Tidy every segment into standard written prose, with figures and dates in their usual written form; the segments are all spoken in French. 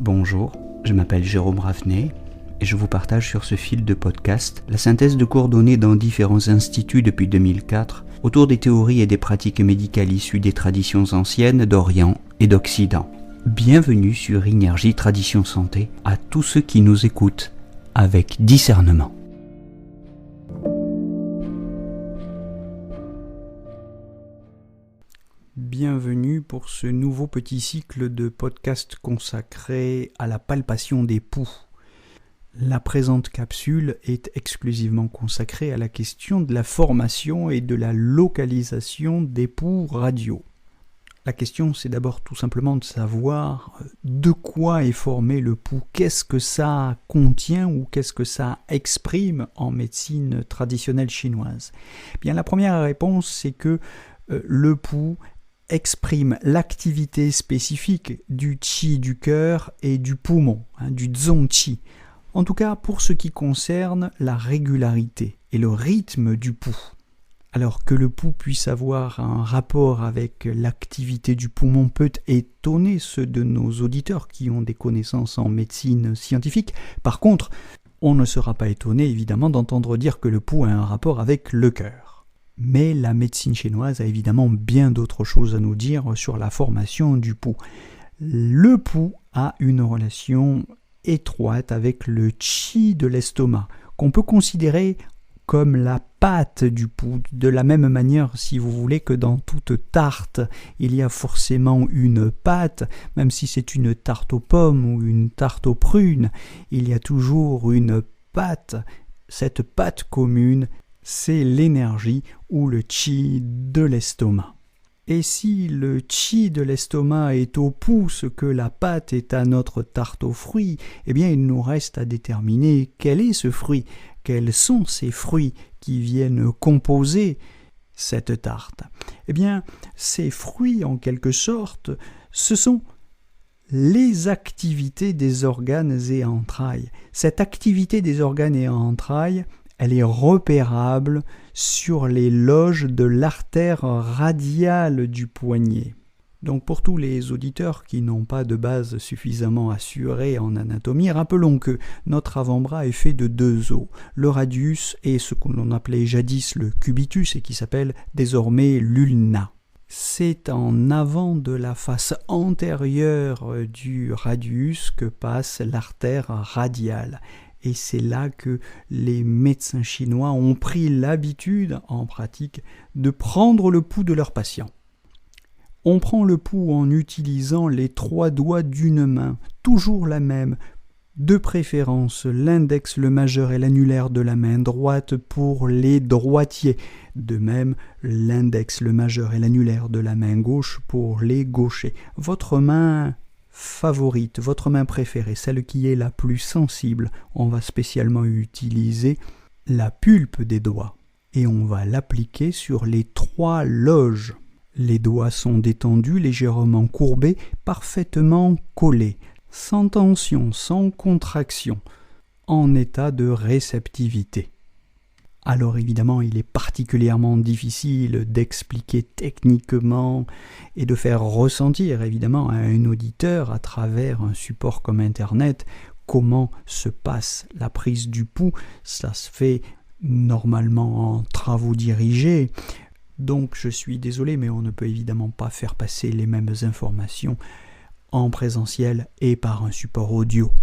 Bonjour, je m'appelle Jérôme Ravenet et je vous partage sur ce fil de podcast la synthèse de cours donnés dans différents instituts depuis 2004 autour des théories et des pratiques médicales issues des traditions anciennes d'Orient et d'Occident. Bienvenue sur Énergie Tradition Santé à tous ceux qui nous écoutent avec discernement. Bienvenue pour ce nouveau petit cycle de podcast consacré à la palpation des poux. La présente capsule est exclusivement consacrée à la question de la formation et de la localisation des poux radio. La question, c'est d'abord tout simplement de savoir de quoi est formé le pouls, qu'est-ce que ça contient ou qu'est-ce que ça exprime en médecine traditionnelle chinoise. Bien, la première réponse, c'est que le pouls exprime l'activité spécifique du qi du cœur et du poumon, du zongqi. En tout cas, pour ce qui concerne la régularité et le rythme du pouls. Alors que le pouls puisse avoir un rapport avec l'activité du poumon peut étonner ceux de nos auditeurs qui ont des connaissances en médecine scientifique. Par contre, on ne sera pas étonné évidemment d'entendre dire que le pouls a un rapport avec le cœur. Mais la médecine chinoise a évidemment bien d'autres choses à nous dire sur la formation du pouls. Le pouls a une relation étroite avec le qi de l'estomac, qu'on peut considérer comme la pâte du pouls, de la même manière, si vous voulez, que dans toute tarte, il y a forcément une pâte, même si c'est une tarte aux pommes ou une tarte aux prunes, il y a toujours une pâte. Cette pâte commune, c'est l'énergie ou le qi de l'estomac. Et si le qi de l'estomac est au pouls ce que la pâte est à notre tarte aux fruits, eh bien il nous reste à déterminer quel est ce fruit, quels sont ces fruits qui viennent composer cette tarte. Eh bien, ces fruits, en quelque sorte, ce sont les activités des organes et entrailles. Cette activité des organes et entrailles, elle est repérable sur les loges de l'artère radiale du poignet. Donc pour tous les auditeurs qui n'ont pas de base suffisamment assurée en anatomie, rappelons que notre avant-bras est fait de deux os, le radius et ce que l'on appelait jadis le cubitus et qui s'appelle désormais l'ulna. C'est en avant de la face antérieure du radius que passe l'artère radiale. Et c'est là que les médecins chinois ont pris l'habitude, en pratique, de prendre le pouls de leurs patients. On prend le pouls en utilisant les 3 doigts d'une main, toujours la même, de préférence l'index, le majeur et l'annulaire de la main droite pour les droitiers. De même, l'index, le majeur et l'annulaire de la main gauche pour les gauchers. Votre main favorite, votre main préférée, celle qui est la plus sensible, on va spécialement utiliser la pulpe des doigts et on va l'appliquer sur les 3 loges. Les doigts sont détendus, légèrement courbés, parfaitement collés, sans tension, sans contraction, en état de réceptivité. Alors évidemment, il est particulièrement difficile d'expliquer techniquement et de faire ressentir évidemment à un auditeur à travers un support comme Internet comment se passe la prise du pouls. Ça se fait normalement en travaux dirigés. Donc je suis désolé, mais on ne peut évidemment pas faire passer les mêmes informations en présentiel et par un support audio.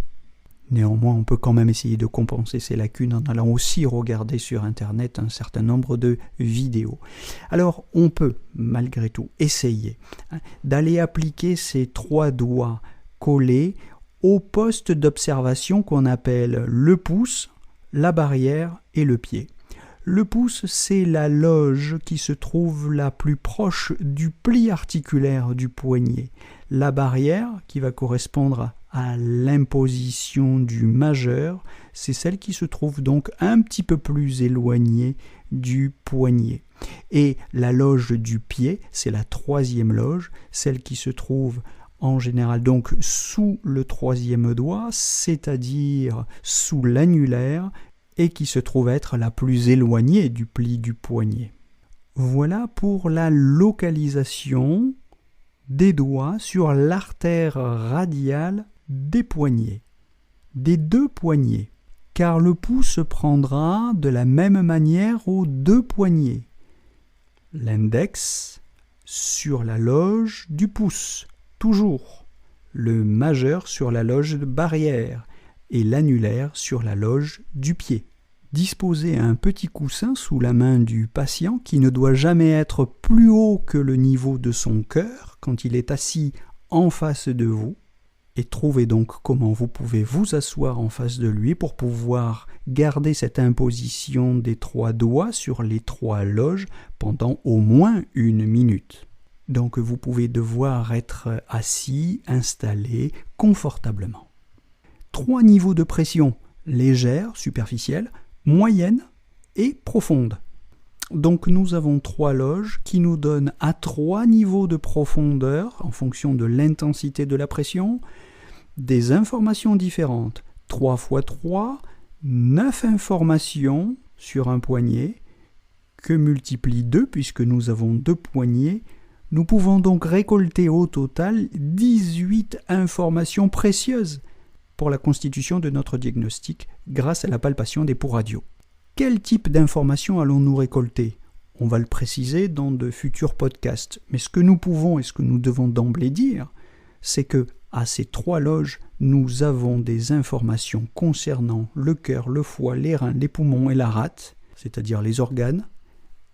Néanmoins, on peut quand même essayer de compenser ces lacunes en allant aussi regarder sur Internet un certain nombre de vidéos. Alors, on peut, malgré tout, essayer d'aller appliquer ces 3 doigts collés au poste d'observation qu'on appelle le pouce, la barrière et le pied. Le pouce, c'est la loge qui se trouve la plus proche du pli articulaire du poignet. La barrière, qui va correspondre à l'imposition du majeur, c'est celle qui se trouve donc un petit peu plus éloignée du poignet. Et la loge du pied, c'est la 3e loge, celle qui se trouve en général donc sous le 3e doigt, c'est-à-dire sous l'annulaire, et qui se trouve être la plus éloignée du pli du poignet. Voilà pour la localisation des doigts sur l'artère radiale des poignets, des deux poignets, car le pouls se prendra de la même manière aux deux poignets. L'index sur la loge du pouce, toujours. Le majeur sur la loge barrière et l'annulaire sur la loge du pied. Disposez un petit coussin sous la main du patient qui ne doit jamais être plus haut que le niveau de son cœur quand il est assis en face de vous. Et trouvez donc comment vous pouvez vous asseoir en face de lui pour pouvoir garder cette imposition des 3 doigts sur les 3 loges pendant au moins 1 minute. Donc vous pouvez devoir être assis, installé confortablement. 3 niveaux de pression, légère, superficielle, moyenne et profonde. Donc nous avons 3 loges qui nous donnent à 3 niveaux de profondeur en fonction de l'intensité de la pression, des informations différentes. 3 x 3, 9 informations sur un poignet que multiplie 2 puisque nous avons 2 poignets. Nous pouvons donc récolter au total 18 informations précieuses pour la constitution de notre diagnostic grâce à la palpation des pouls radio. Quel type d'informations allons-nous récolter ? On va le préciser dans de futurs podcasts, mais ce que nous pouvons et ce que nous devons d'emblée dire, c'est que à ces 3 loges, nous avons des informations concernant le cœur, le foie, les reins, les poumons et la rate, c'est-à-dire les organes,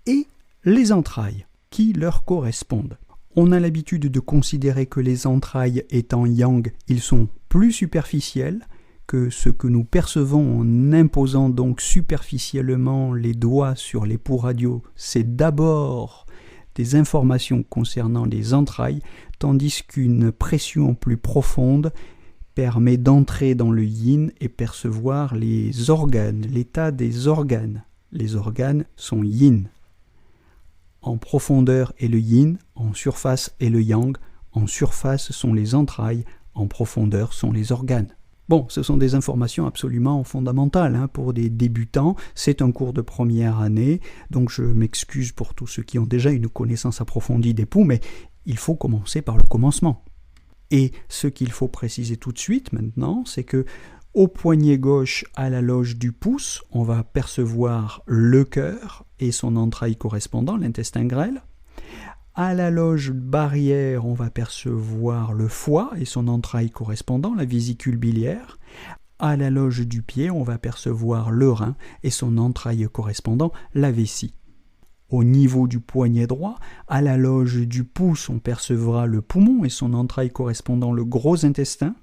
et les entrailles qui leur correspondent. On a l'habitude de considérer que les entrailles étant yang, ils sont plus superficiels, que ce que nous percevons en imposant donc superficiellement les doigts sur les pouls radio, c'est d'abord des informations concernant les entrailles, tandis qu'une pression plus profonde permet d'entrer dans le yin et percevoir les organes, l'état des organes. Les organes sont yin. En profondeur est le yin, en surface est le yang, en surface sont les entrailles, en profondeur sont les organes. Bon, ce sont des informations absolument fondamentales pour des débutants. C'est un cours de première année, donc je m'excuse pour tous ceux qui ont déjà une connaissance approfondie des pouls, mais il faut commencer par le commencement. Et ce qu'il faut préciser tout de suite maintenant, c'est que au poignet gauche, à la loge du pouce, on va percevoir le cœur et son entraille correspondant, l'intestin grêle. À la loge barrière, on va percevoir le foie et son entraille correspondant, la vésicule biliaire. À la loge du pied, on va percevoir le rein et son entraille correspondant, la vessie. Au niveau du poignet droit, à la loge du pouce, on percevra le poumon et son entraille correspondant, le gros intestin.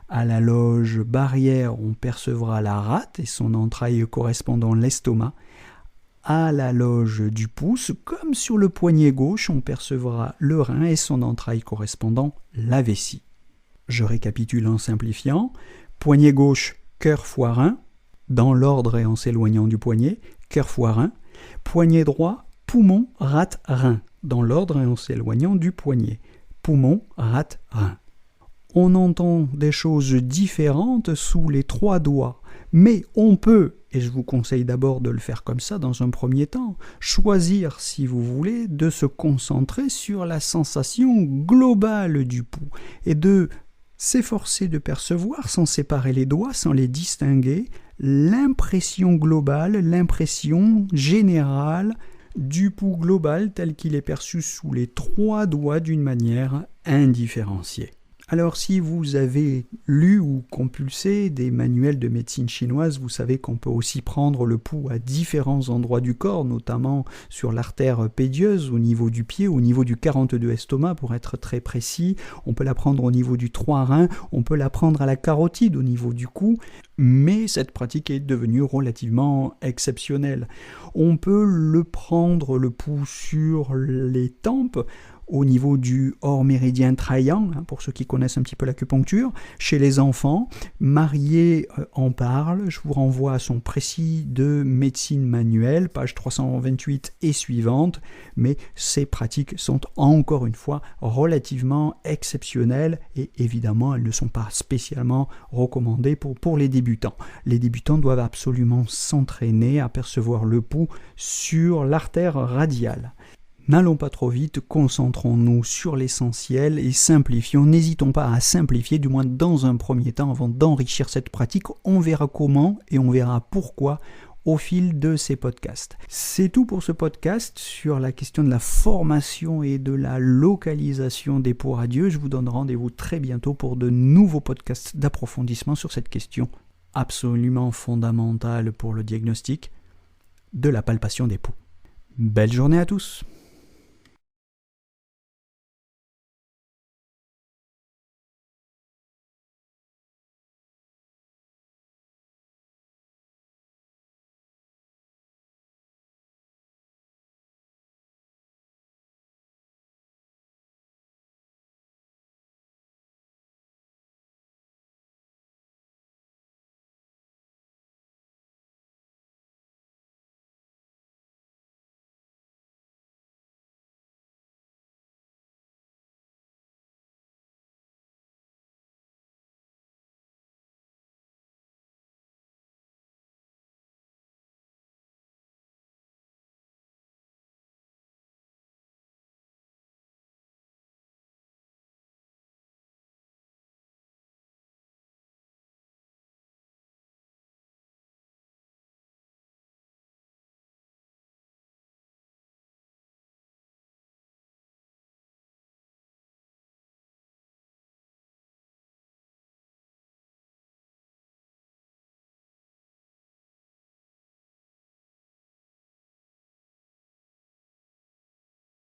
À la loge barrière, on percevra la rate et son entraille correspondant, l'estomac. À la loge du pouce, comme sur le poignet gauche, on percevra le rein et son entraille correspondant, la vessie. Je récapitule en simplifiant. Poignet gauche, cœur, foie, rein, dans l'ordre et en s'éloignant du poignet, cœur, foie, rein. Poignet droit, poumon, rate, rein, dans l'ordre et en s'éloignant du poignet. Poumon, rate, rein. On entend des choses différentes sous les 3 doigts, mais on peut, et je vous conseille d'abord de le faire comme ça dans un premier temps, choisir, si vous voulez, de se concentrer sur la sensation globale du pouls et de s'efforcer de percevoir, sans séparer les doigts, sans les distinguer, l'impression globale, l'impression générale du pouls global tel qu'il est perçu sous les 3 doigts d'une manière indifférenciée. Alors si vous avez lu ou compulsé des manuels de médecine chinoise, vous savez qu'on peut aussi prendre le pouls à différents endroits du corps, notamment sur l'artère pédieuse, au niveau du pied, au niveau du 42 estomac pour être très précis. On peut la prendre au niveau du 3 rein, on peut la prendre à la carotide au niveau du cou, mais cette pratique est devenue relativement exceptionnelle. On peut le prendre le pouls sur les tempes, au niveau du hors méridien triangle, pour ceux qui connaissent un petit peu l'acupuncture. Chez les enfants, Marié en parle, je vous renvoie à son précis de médecine manuelle, page 328 et suivante, mais ces pratiques sont encore une fois relativement exceptionnelles et évidemment elles ne sont pas spécialement recommandées pour les débutants. Les débutants doivent absolument s'entraîner à percevoir le pouls sur l'artère radiale. N'allons pas trop vite, concentrons-nous sur l'essentiel et simplifions. N'hésitons pas à simplifier, du moins dans un premier temps, avant d'enrichir cette pratique. On verra comment et on verra pourquoi au fil de ces podcasts. C'est tout pour ce podcast sur la question de la formation et de la localisation des pour adieux. Je vous donne rendez-vous très bientôt pour de nouveaux podcasts d'approfondissement sur cette question absolument fondamentale pour le diagnostic de la palpation des poux. Belle journée à tous!